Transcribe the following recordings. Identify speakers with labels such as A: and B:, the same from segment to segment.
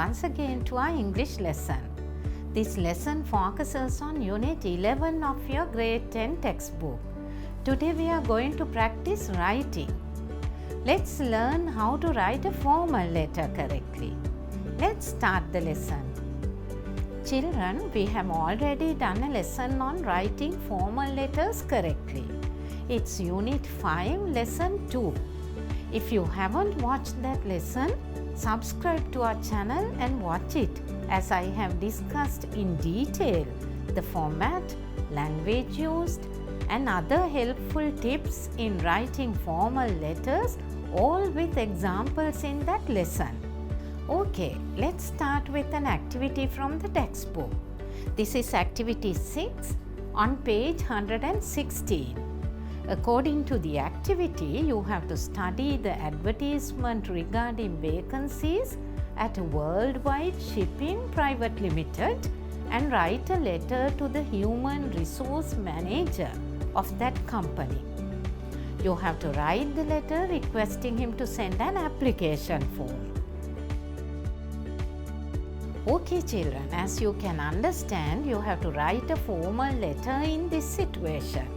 A: once again to our English lesson. This lesson focuses on Unit 11 of your Grade 10 textbook. Today we are going to practice writing. Let's learn how to write a formal letter correctly. Let's start the lesson. Children, we have already done a lesson on writing formal letters correctly. It's Unit 5, Lesson 2. If you haven't watched that lesson, subscribe to our channel and watch it, as I have discussed in detail the format, language used, and other helpful tips in writing formal letters, all with examples in that lesson. Okay, let's start with an activity from the textbook. This is activity 6 on page 116. According to the activity, you have to study the advertisement regarding vacancies at Worldwide Shipping Private Limited and write a letter to the human resource manager of that company. You have to write the letter requesting him to send an application form. Okay children, as you can understand, you have to write a formal letter in this situation.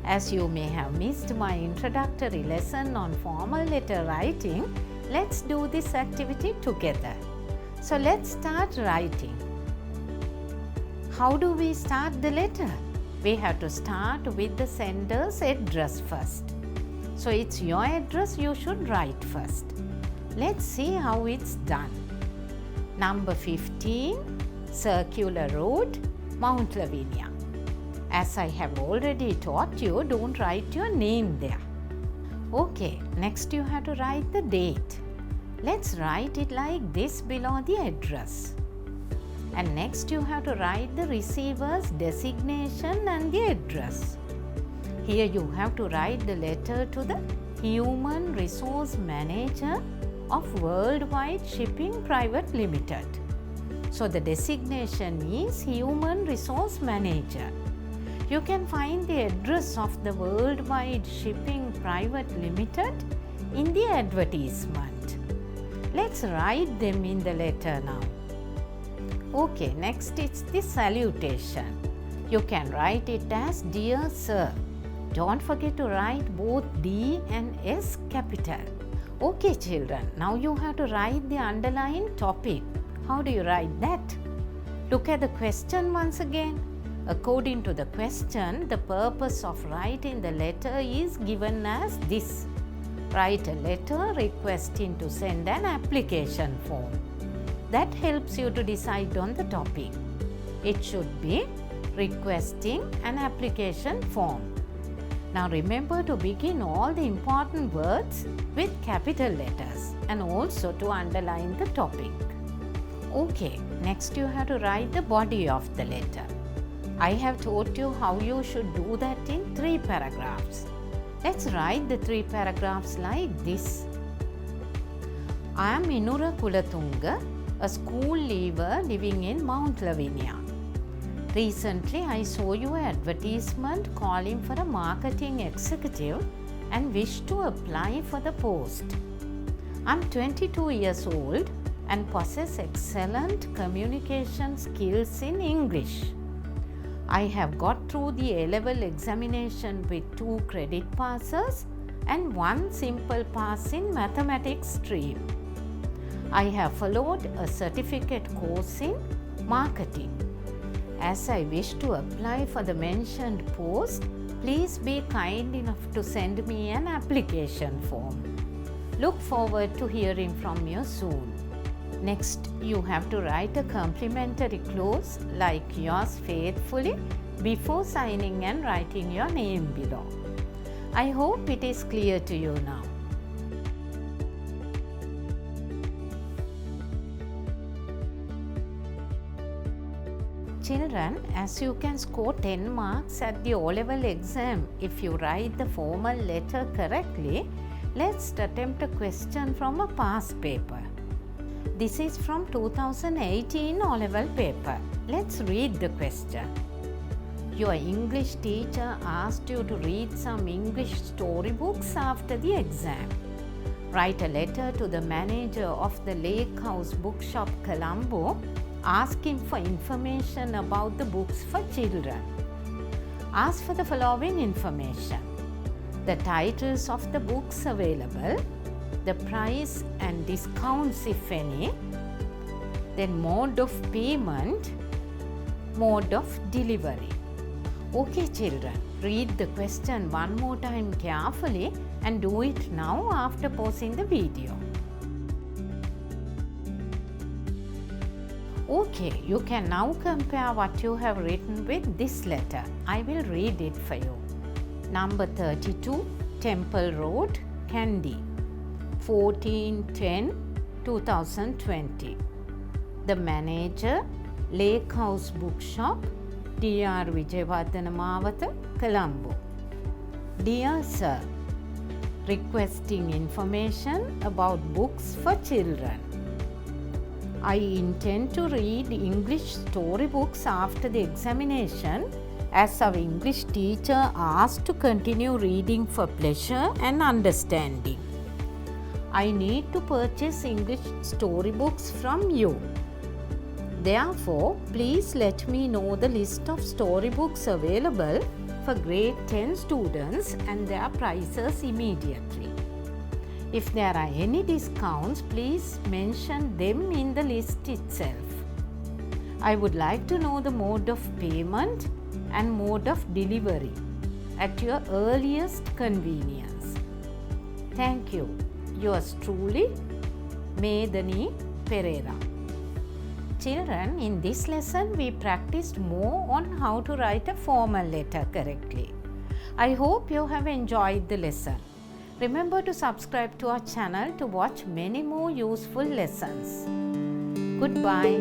A: As you may have missed my introductory lesson on formal letter writing, let's do this activity together. So let's start writing. How do we start the letter? We have to start with the sender's address first. So it's your address you should write first. Let's see how it's done. Number 15, Circular Road, Mount Lavinia. As I have already taught you, don't write your name there. Okay, next you have to write the date. Let's write it like this below the address. And next you have to write the receiver's designation and the address. Here you have to write the letter to the Human Resource Manager of Worldwide Shipping Private Limited. So the designation is Human Resource Manager. You can find the address of the Worldwide Shipping Private Limited in the advertisement. Let's write them in the letter now. Okay, next it's the salutation. You can write it as Dear Sir. Don't forget to write both D and S capital. Okay children, now you have to write the underlined topic. How do you write that? Look at the question once again. According to the question, the purpose of writing the letter is given as this. Write a letter requesting to send an application form. That helps you to decide on the topic. It should be requesting an application form. Now remember to begin all the important words with capital letters and also to underline the topic. Okay, next you have to write the body of the letter. I have taught you how you should do that in 3 paragraphs. Let's write the 3 paragraphs like this. I am Inura Kulatunga, a school leaver living in Mount Lavinia. Recently, I saw your advertisement calling for a marketing executive and wish to apply for the post. I'm 22 years old and possess excellent communication skills in English. I have got through the A-level examination with 2 credit passes and 1 simple pass in mathematics stream. I have followed a certificate course in marketing. As I wish to apply for the mentioned post, please be kind enough to send me an application form. Look forward to hearing from you soon. Next, you have to write a complimentary clause like yours faithfully before signing and writing your name below. I hope it is clear to you now. Children, as you can score 10 marks at the O-level exam if you write the formal letter correctly, let's attempt a question from a past paper. This is from 2018 O-level paper. Let's read the question. Your English teacher asked you to read some English storybooks after the exam. Write a letter to the manager of the Lake House Bookshop, Colombo, asking for information about the books for children. Ask for the following information: the titles of the books available, the price and discounts if any, then mode of payment, mode of delivery. Okay children, read the question one more time carefully and do it now after pausing the video. Okay, you can now compare what you have written with this letter. I will read it for you. Number 32, Temple Road, Kandy, 14/10/2020. The manager, Lake House Bookshop, Dr. Vijayawardena Mawatha, Colombo. Dear Sir, requesting information about books for children. I intend to read English storybooks after the examination, as our English teacher asked to continue reading for pleasure and understanding. I need to purchase English storybooks from you. Therefore, please let me know the list of storybooks available for grade 10 students and their prices immediately. If there are any discounts, please mention them in the list itself. I would like to know the mode of payment and mode of delivery at your earliest convenience. Thank you. Yours truly, Medani Pereira. Children, in this lesson we practiced more on how to write a formal letter correctly. I hope you have enjoyed the lesson. Remember to subscribe to our channel to watch many more useful lessons. Goodbye.